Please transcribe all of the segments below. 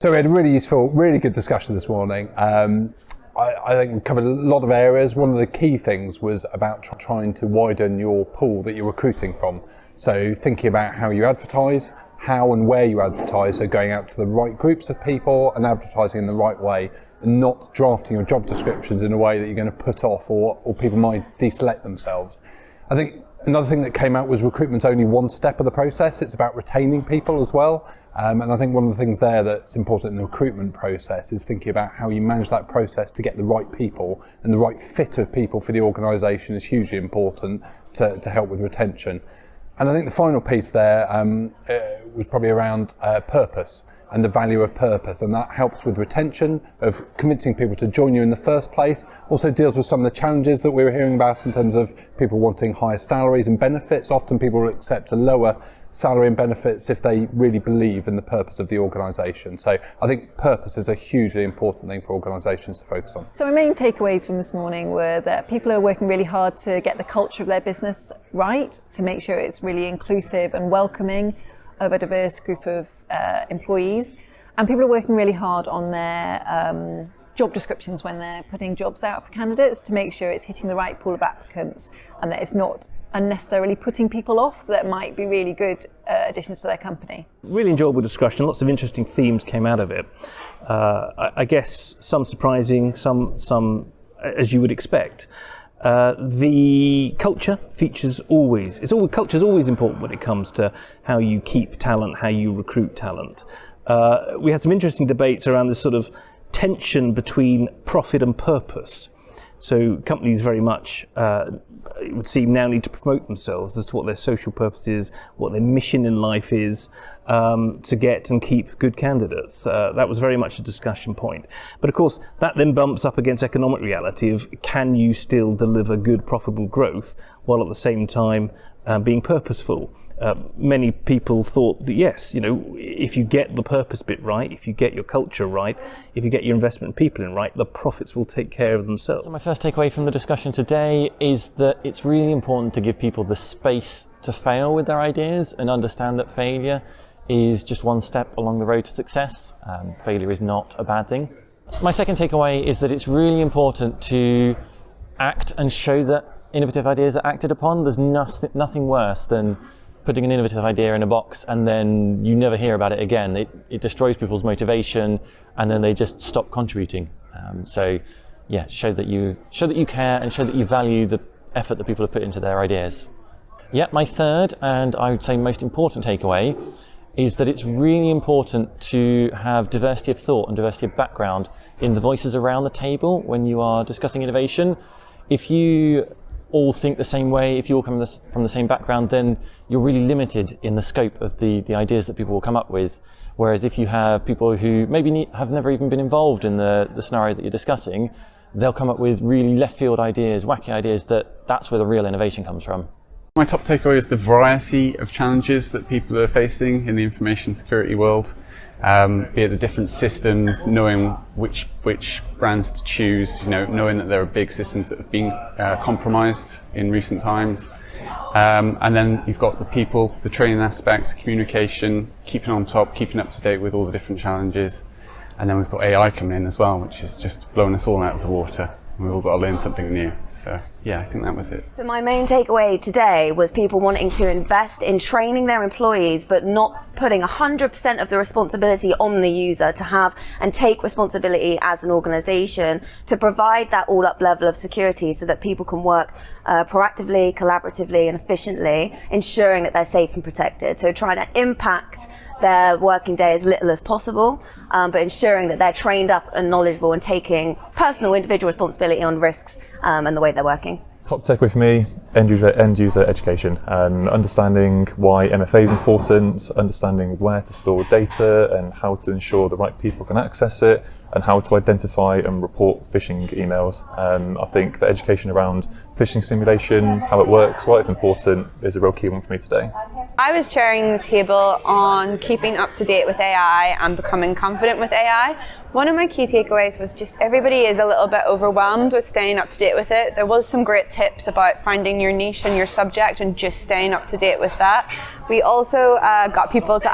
So we had a really useful, really good discussion this morning. I think we covered a lot of areas. One of the key things was about trying to widen your pool that you're recruiting from. So thinking about how you advertise, how and where you advertise, so going out to the right groups of people and advertising in the right way, and not drafting your job descriptions in a way that you're going to put off or people might deselect themselves. I think another thing that came out was recruitment's only one step of the process. It's about retaining people as well. And I think one of the things there that's important in the recruitment process is thinking about how you manage that process to get the right people, and the right fit of people for the organisation is hugely important to help with retention. And I think the final piece there was probably around purpose and the value of purpose, and that helps with retention, of convincing people to join you in the first place. Also deals with some of the challenges that we were hearing about in terms of people wanting higher salaries and benefits. Often people will accept a lower salary and benefits if they really believe in the purpose of the organisation. So I think purpose is a hugely important thing for organisations to focus on. So my main takeaways from this morning were that people are working really hard to get the culture of their business right, to make sure it's really inclusive and welcoming of a diverse group of employees. And people are working really hard on their job descriptions when they're putting jobs out for candidates, to make sure it's hitting the right pool of applicants and that it's not unnecessarily putting people off that might be really good additions to their company. Really enjoyable discussion, lots of interesting themes came out of it. I guess some surprising, some as you would expect. The culture features culture is always important when it comes to how you keep talent, how you recruit talent. We had some interesting debates around this sort of tension between profit and purpose. So companies very much, it would seem, now need to promote themselves as to what their social purpose is, what their mission in life is, to get and keep good candidates. That was very much a discussion point. But of course, that then bumps up against economic reality of, can you still deliver good, profitable growth while at the same time being purposeful? Many people thought that yes, if you get the purpose bit right, if you get your culture right, if you get your investment in people in right, the profits will take care of themselves. So my first takeaway from the discussion today is that it's really important to give people the space to fail with their ideas and understand that failure is just one step along the road to success. Failure is not a bad thing. My second takeaway is that it's really important to act and show that innovative ideas are acted upon. There's nothing worse than putting an innovative idea in a box and then you never hear about it again. It destroys people's motivation and then they just stop contributing. So yeah, show that you care and show that you value the effort that people have put into their ideas. Yeah, my third and I would say most important takeaway is that it's really important to have diversity of thought and diversity of background in the voices around the table when you are discussing innovation. If you all think the same way, if you all come from the same background, then you're really limited in the scope of the ideas that people will come up with. Whereas if you have people who maybe have never even been involved in the scenario that you're discussing, they'll come up with really left field ideas, wacky ideas, that's where the real innovation comes from. My top takeaway is the variety of challenges that people are facing in the information security world. Be it the different systems, knowing which brands to choose, knowing that there are big systems that have been compromised in recent times. And then you've got the people, the training aspect, communication, keeping on top, keeping up to date with all the different challenges. And then we've got AI coming in as well, which is just blowing us all out of the water. We've all got to learn something new. So yeah, I think that was it. So my main takeaway today was people wanting to invest in training their employees, but not putting 100% of the responsibility on the user to have and take responsibility as an organization to provide that all-up level of security so that people can work proactively, collaboratively, and efficiently, ensuring that they're safe and protected. So trying to impact their working day as little as possible, but ensuring that they're trained up and knowledgeable and taking personal individual responsibility on risks and the way they're working. Top takeaway for me, end user education and understanding why MFA is important, understanding where to store data and how to ensure the right people can access it, and how to identify and report phishing emails. I think the education around phishing simulation, how it works, why it's important, is a real key one for me today. I was chairing the table on keeping up to date with AI and becoming confident with AI. One of my key takeaways was just everybody is a little bit overwhelmed with staying up to date with it. There was some great tips about finding your niche and your subject and just staying up to date with that. We also got people to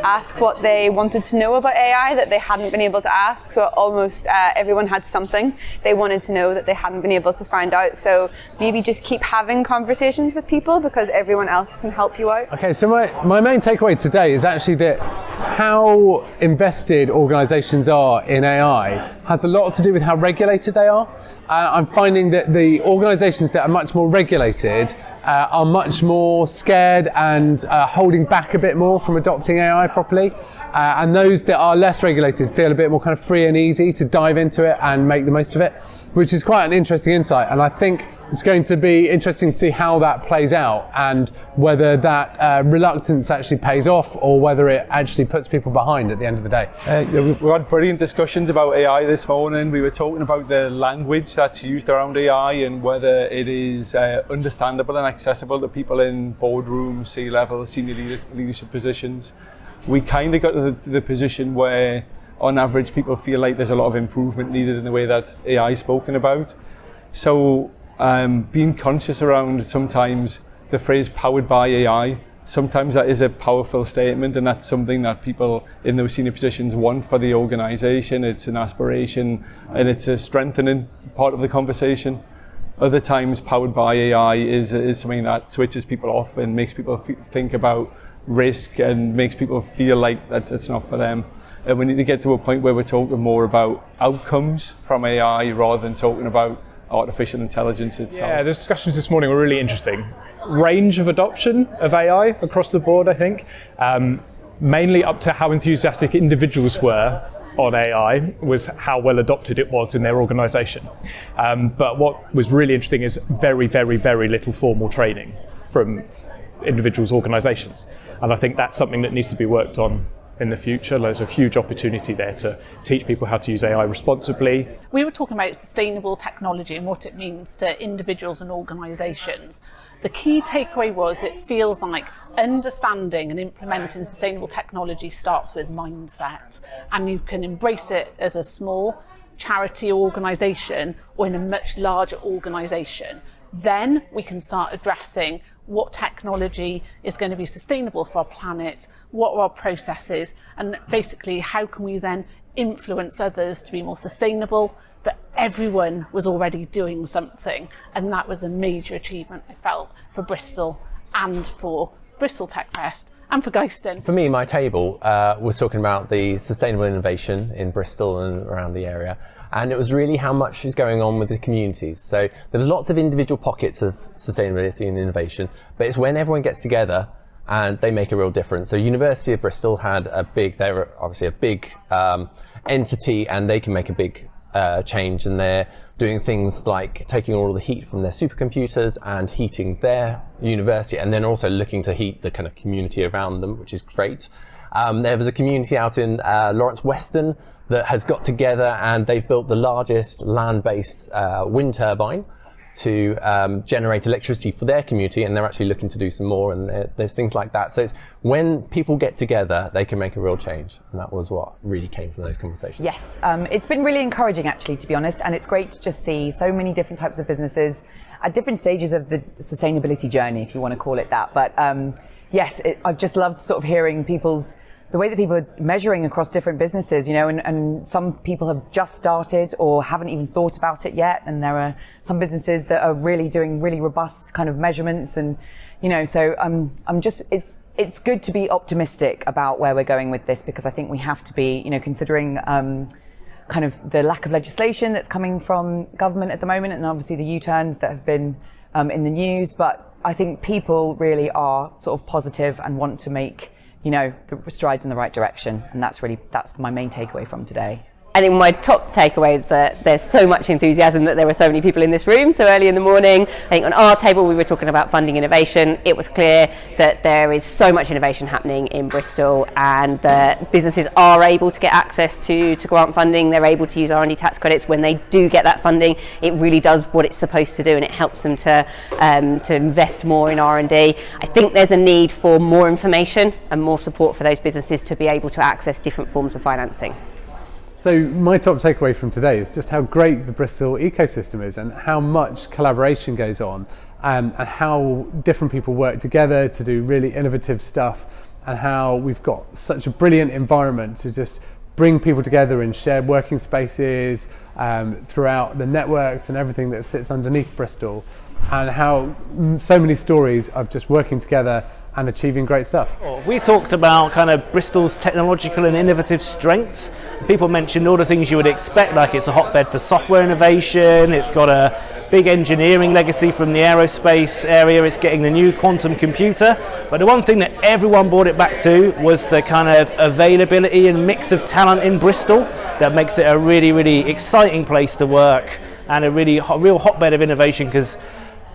ask what they wanted to know about AI that they hadn't been able to ask. So almost everyone had something they wanted to know that they hadn't been able to find out. So maybe just keep having conversations with people because everyone else can help you out. Okay, so my main takeaway today is actually that how invested organisations are in AI has a lot to do with how regulated they are. I'm finding that the organisations that are much more regulated are much more scared and holding back a bit more from adopting AI properly. And those that are less regulated feel a bit more kind of free and easy to dive into it and make the most of it, which is quite an interesting insight. And I think it's going to be interesting to see how that plays out and whether that reluctance actually pays off or whether it actually puts people behind at the end of the day. We had brilliant discussions about AI this morning. We were talking about the language that's used around AI and whether it is understandable and accessible to people in boardrooms, C-level, senior leadership positions. We kind of got to the position where on average people feel like there's a lot of improvement needed in the way that AI is spoken about. So being conscious around sometimes the phrase powered by AI, sometimes that is a powerful statement and that's something that people in those senior positions want for the organisation. It's an aspiration and it's a strengthening part of the conversation. Other times powered by AI is something that switches people off and makes people think about risk and makes people feel like that it's not for them. And we need to get to a point where we're talking more about outcomes from AI rather than talking about artificial intelligence itself. Yeah, the discussions this morning were really interesting. Range of adoption of AI across the board, I think. Mainly up to how enthusiastic individuals were on AI was how well adopted it was in their organisation. But what was really interesting is very, very, very little formal training from individuals' organisations. And I think that's something that needs to be worked on in the future. There's a huge opportunity there to teach people how to use AI responsibly. We were talking about sustainable technology and what it means to individuals and organisations. The key takeaway was it feels like understanding and implementing sustainable technology starts with mindset, and you can embrace it as a small charity organisation or in a much larger organisation. Then we can start addressing what technology is going to be sustainable for our planet, what are our processes, and basically how can we then influence others to be more sustainable. But everyone was already doing something, and that was a major achievement, I felt, for Bristol and for Bristol Tech Fest and for Ghyston. For me, my table was talking about the sustainable innovation in Bristol and around the area. And it was really how much is going on with the communities. So there was lots of individual pockets of sustainability and innovation, but it's when everyone gets together and they make a real difference. So University of Bristol had they're obviously a big entity, and they can make a big change, and they're doing things like taking all the heat from their supercomputers and heating their university, and then also looking to heat the kind of community around them, which is great. There was a community out in Lawrence Weston that has got together, and they've built the largest land-based wind turbine to generate electricity for their community, and they're actually looking to do some more, and there's things like that. So it's when people get together, they can make a real change, and that was what really came from those conversations. Yes, it's been really encouraging actually, to be honest, and it's great to just see so many different types of businesses at different stages of the sustainability journey, if you want to call it that. But yes, I've just loved sort of hearing the way that people are measuring across different businesses, you know, and some people have just started or haven't even thought about it yet, and there are some businesses that are really doing really robust kind of measurements, and you know, so it's good to be optimistic about where we're going with this, because I think we have to be, you know, considering kind of the lack of legislation that's coming from government at the moment, and obviously the U-turns that have been in the news, but I think people really are sort of positive and want to make, you know, the strides in the right direction, and that's my main takeaway from today. I think my top takeaway is that there's so much enthusiasm that there were so many people in this room so early in the morning. I think on our table we were talking about funding innovation. It was clear that there is so much innovation happening in Bristol, and that businesses are able to get access to grant funding. They're able to use R&D tax credits. When they do get that funding, it really does what it's supposed to do, and it helps them to invest more in R&D. I think there's a need for more information and more support for those businesses to be able to access different forms of financing. So my top takeaway from today is just how great the Bristol ecosystem is, and how much collaboration goes on, and how different people work together to do really innovative stuff. and how we've got such a brilliant environment to just bring people together in shared working spaces throughout the networks and everything that sits underneath Bristol, and how so many stories of just working together and achieving great stuff. We talked about kind of Bristol's technological and innovative strengths. People mentioned all the things you would expect, like it's a hotbed for software innovation, it's got a big engineering legacy from the aerospace area, it's getting the new quantum computer. But the one thing that everyone brought it back to was the kind of availability and mix of talent in Bristol that makes it a really, really exciting place to work and a real hotbed of innovation, because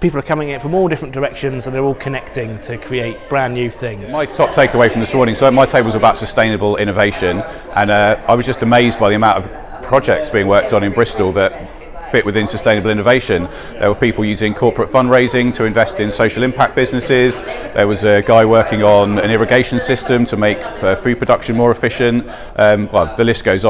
people are coming in from all different directions and they're all connecting to create brand new things. My top takeaway from this morning, so my table was about sustainable innovation, and I was just amazed by the amount of projects being worked on in Bristol that fit within sustainable innovation. There were people using corporate fundraising to invest in social impact businesses. There was a guy working on an irrigation system to make food production more efficient. Well, the list goes on.